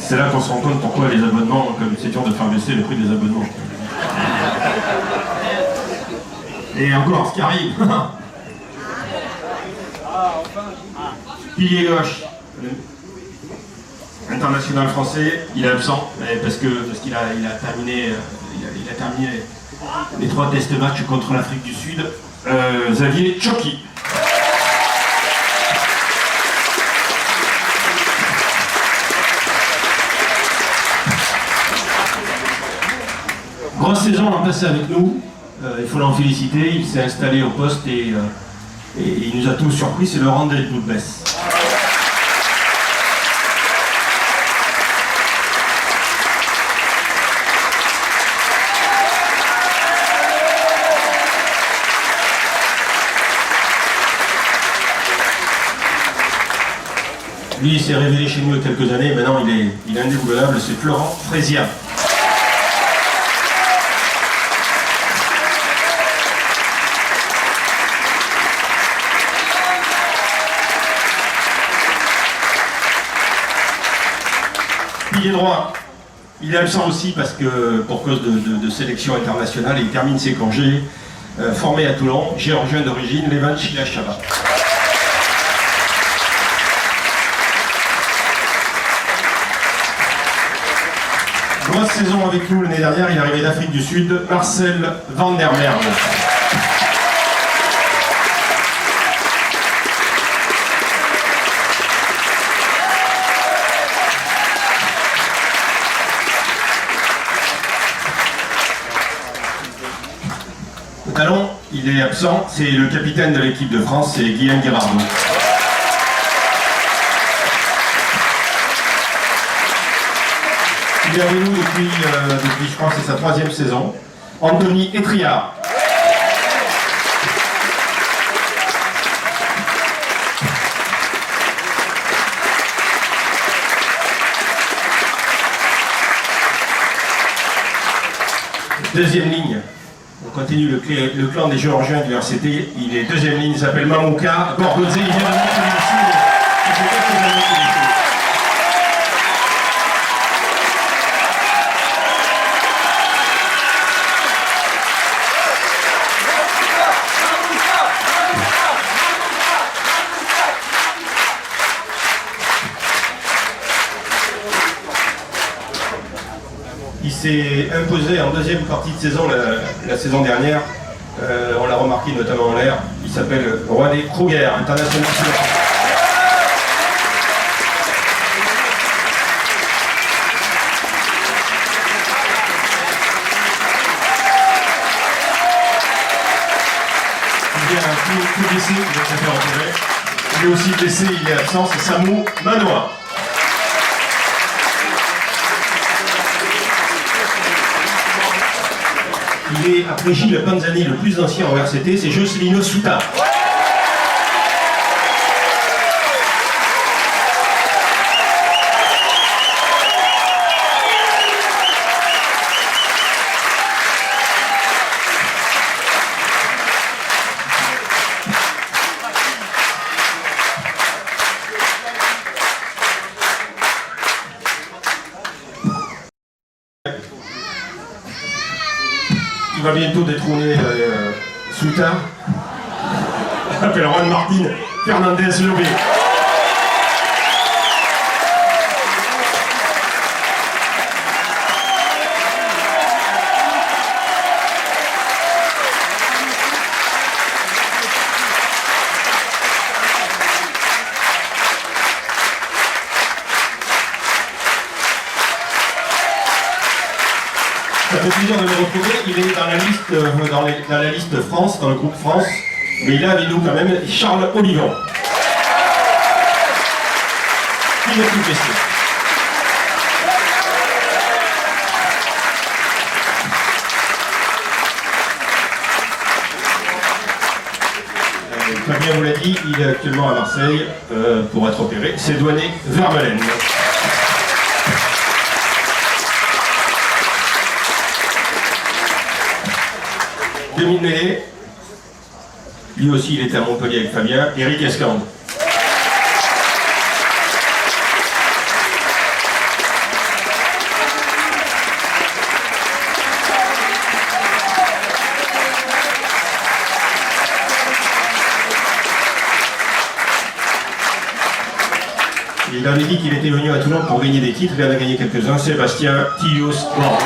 C'est là qu'on se rend compte pourquoi les abonnements, comme c'est dur de faire baisser le prix des abonnements. Et encore, ce qui arrive. Pilier gauche, international français, il est absent parce qu'il a terminé les 3 test matchs contre l'Afrique du Sud. Xavier Tchoki. Grosse saison à passer avec nous, il faut l'en féliciter, il s'est installé au poste et il nous a tous surpris, c'est Laurent Delboudbès. Lui, il s'est révélé chez nous il y a quelques années, maintenant il est indéboulonnable, c'est Florent Frézia. Pilier droit, il est absent aussi parce que pour cause de sélection internationale, il termine ses congés, formé à Toulon, géorgien d'origine, Levan Chilachava. Grosse saison avec nous l'année dernière, il est arrivé d'Afrique du Sud, Marcel Van der Merwe. Au talon, il est absent, c'est le capitaine de l'équipe de France, c'est Guillaume Guérardot. Il est avec nous depuis je crois que c'est sa 3e saison. Anthony Etriard. Deuxième ligne. On continue le clan des Géorgiens du RCT. Il est deuxième ligne, il s'appelle Mamouka Gorgodze. Il vient de monter ici. Il s'est imposé en deuxième partie de saison la saison dernière. On l'a remarqué notamment en l'air. Il s'appelle Rouanet Kruger, international sud-africain. Il vient tout blessé, il va se faire enterrer. Il est aussi blessé, il est absent, c'est Samu Manoa. Il est, après Gilles Panzani, le plus ancien en RCT, c'est Jocelino Souta. Il va bientôt détrôner Souta. Il appelle Juan Martin Fernandez Lobé. Ça fait plaisir de le retrouver, il est dans la liste, dans la liste France, dans le groupe France, mais il est avec nous quand même, Charles Olivon. Il est plus blessé. Fabien vous l'a dit, il est actuellement à Marseille pour être opéré, c'est Douané Vermeulen. Demi-mêlée, lui aussi il était à Montpellier avec Fabien, Eric Escande. Il avait dit qu'il était venu à Toulon pour gagner des titres, il en a gagné quelques-uns. Sébastien Tillious-Borde.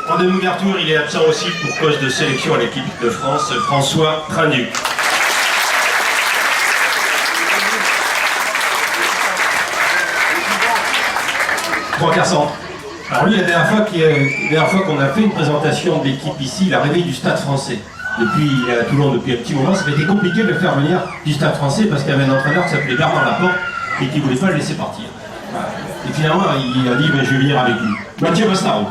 En demi-ouverture, il est absent aussi pour cause de sélection à l'équipe de France, François Trinduc. Trois quarts centre. Alors lui, la dernière fois qu'on a fait une présentation de l'équipe ici, il a rêvé du Stade français. Il est à Toulon depuis un petit moment, ça avait été compliqué de le faire venir du Stade français parce qu'il y avait un entraîneur qui s'appelait Bernard Laporte et qui ne voulait pas le laisser partir. Et finalement, il a dit je vais venir avec lui. Mathieu Bastaro.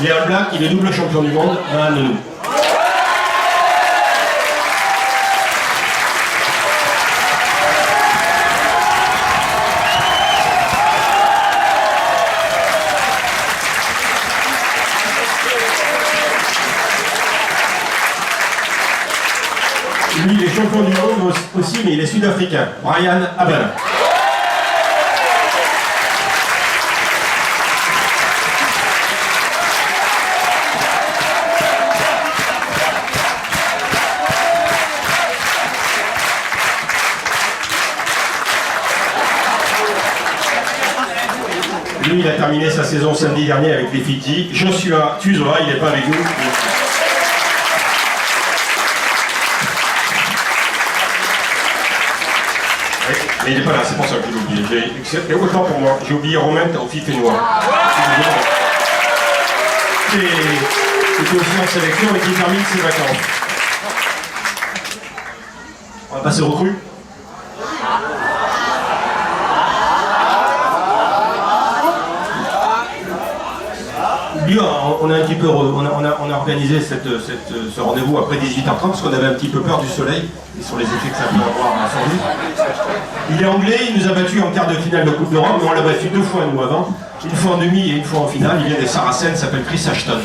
Il est un black, il est double champion du monde, un nounou. Lui, il est champion du monde aussi, mais il est sud-africain. Brian Abana. Lui, il a terminé sa saison samedi dernier avec les Fidji. Joshua Tuzoa, il n'est pas avec nous. Oui, mais il n'est pas là, c'est pour ça que je l'ai oublié. Et autant pour moi, j'ai oublié Romain Taofi-Fénois. Qui est aussi en sélection et qui termine ses vacances. On va passer aux recrues. Lui, on a un petit peu, on a organisé ce rendez-vous après 18h30 parce qu'on avait un petit peu peur du soleil et sur les effets que ça peut avoir sans lui. Il est anglais, il nous a battus en quart de finale de Coupe d'Europe, mais on l'a battu 2 fois nous avant, une fois en demi et une fois en finale. Il vient des Saracens, il s'appelle Chris Ashton.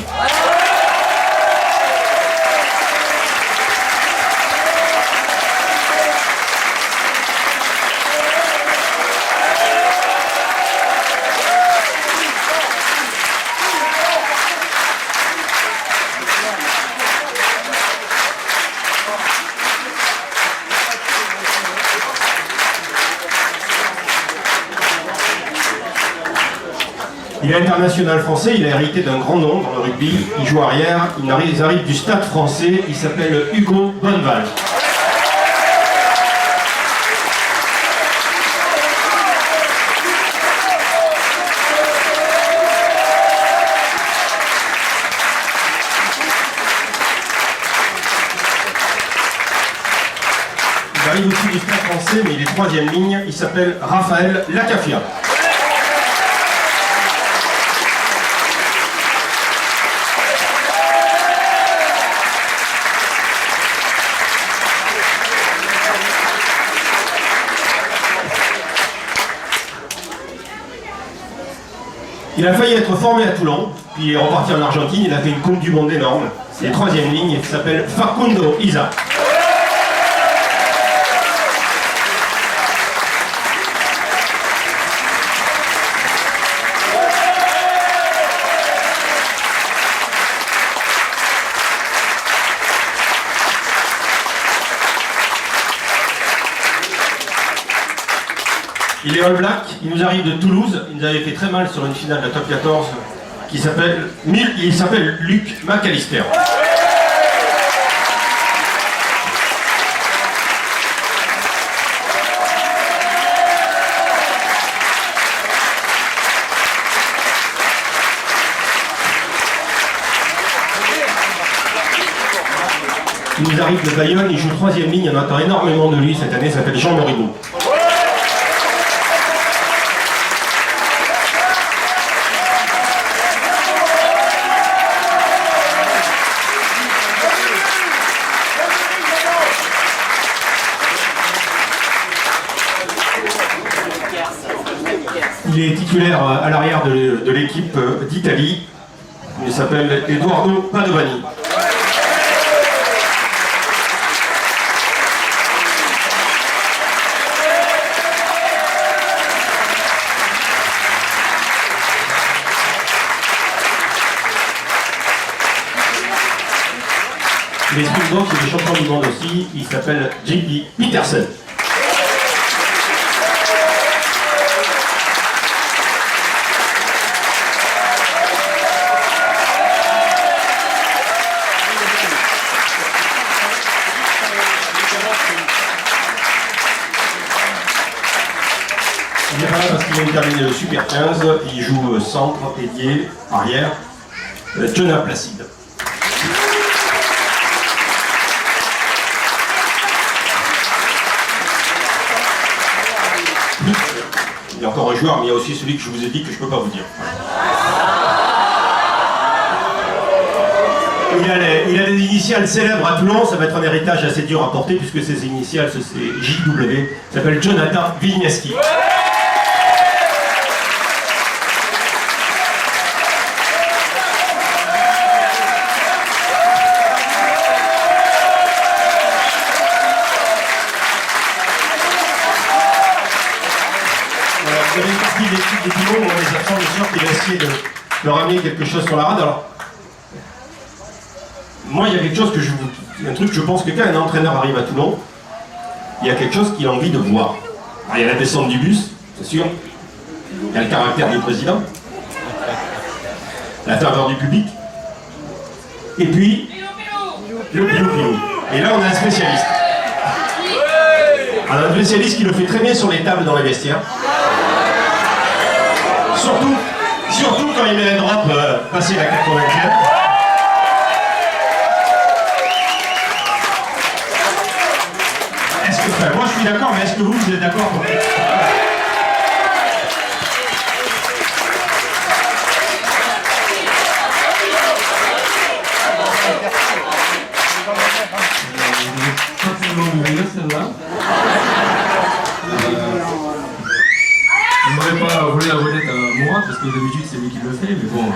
Il est international français, il a hérité d'un grand nom dans le rugby, il joue arrière, il arrive du Stade français, il s'appelle Hugo Bonneval. Il arrive aussi du Stade français, mais il est 3e ligne, il s'appelle Raphaël Lacafia. Il a failli être formé à Toulon, puis il est reparti en Argentine, il a fait une Coupe du Monde énorme. C'est la 3e ligne, il s'appelle Facundo Isa. Il est All Black, il nous arrive de Toulouse, il nous avait fait très mal sur une finale de la Top 14 il s'appelle Luc McAllister. Il nous arrive de Bayonne, il joue 3e ligne, on attend énormément de lui cette année, il s'appelle Jean Moribaud. Il est titulaire à l'arrière de l'équipe d'Italie. Il s'appelle Edoardo Padovani. Les Springboks, c'est des champions du monde aussi. Il s'appelle J.P. Peterson. Il est pas là parce qu'il vient de terminer le Super 15. Il joue centre, ailier, arrière. Jonah Placide. Il y a encore un joueur, mais il y a aussi celui que je vous ai dit que je ne peux pas vous dire. Il a des initiales célèbres à Toulon, ça va être un héritage assez dur à porter puisque ses initiales, c'est JW, il s'appelle Jonathan Vigneski. Vous avez une partie de l'équipe de Toulon, on les absents, bien sûr, qui va essayer de ramener quelque chose sur la rade. Alors, moi, il y a quelque chose un truc, je pense que quand un entraîneur arrive à Toulon, il y a quelque chose qu'il a envie de voir. Alors, il y a la descente du bus, c'est sûr. Il y a le caractère du président. La ferveur du public. Et puis, le pilou-pilou. Et là, on a un spécialiste. Alors, un spécialiste qui le fait très bien sur les tables dans les vestiaires. Surtout quand il met un drop passé la 80e. Moi je suis d'accord, mais est-ce que vous êtes d'accord pour... Je n'aurais pas volé la vedette à Mourad parce que d'habitude c'est lui qui le fait, mais bon.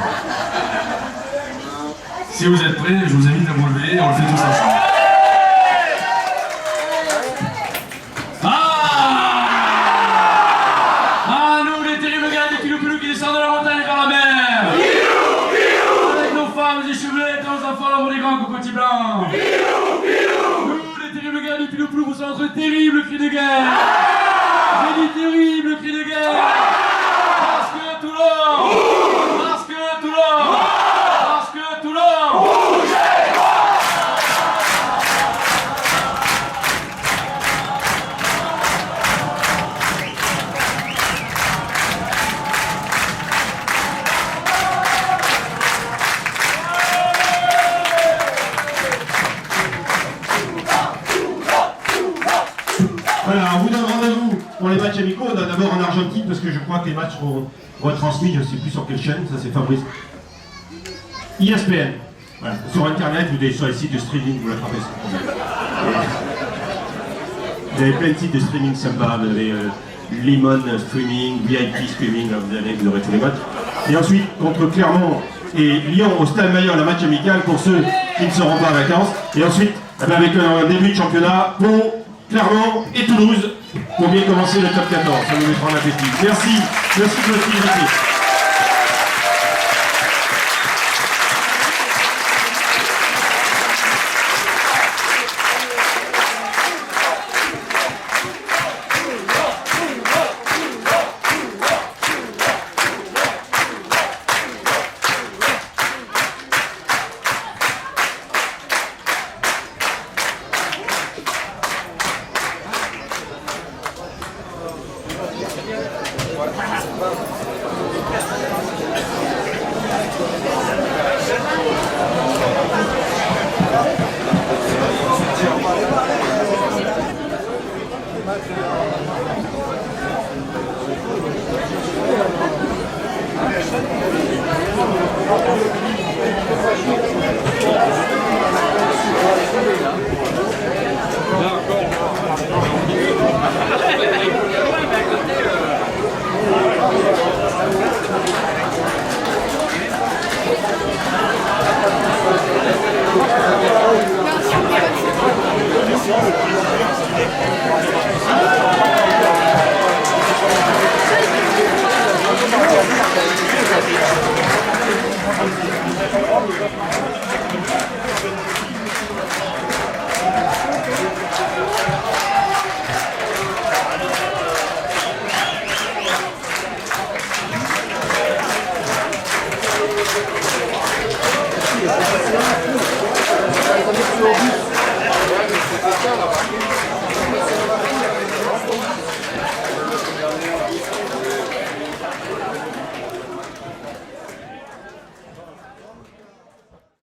Si vous êtes prêts, je vous invite à vous lever et on le fait tous ensemble. Ah nous les terribles gars des pilou-pilou qui descendent de la montagne vers la mer. Avec nos femmes échevelées, nos enfants l'amour des grands cocotiers blancs. Nous les terribles gars des pilou-pilou vous sortez notre terrible cri de guerre. J'ai dit terrible cri de guerre. Parce que Toulon, parce que Toulon, parce que Toulon. Voilà, on vous donne rendez-vous pour les matchs amicaux. On a d'abord en Argentine parce que je crois que les matchs seront retransmis, je ne sais plus sur quelle chaîne, ça c'est Fabrice. ESPN. Voilà. Sur internet, vous avez sur les sites de streaming, vous l'attrapez sans problème. Vous avez plein de sites de streaming sympas, vous avez Lemon Streaming, VIP Streaming, là, vous aurez tous les matchs. Et ensuite, contre Clermont et Lyon au Stade Maillot, le match amical pour ceux qui ne seront pas en vacances. Et ensuite, avec un début de championnat pour Clermont et Toulouse pour bien commencer le top 14. Ça nous mettra en appétit. Merci de votre fidélité.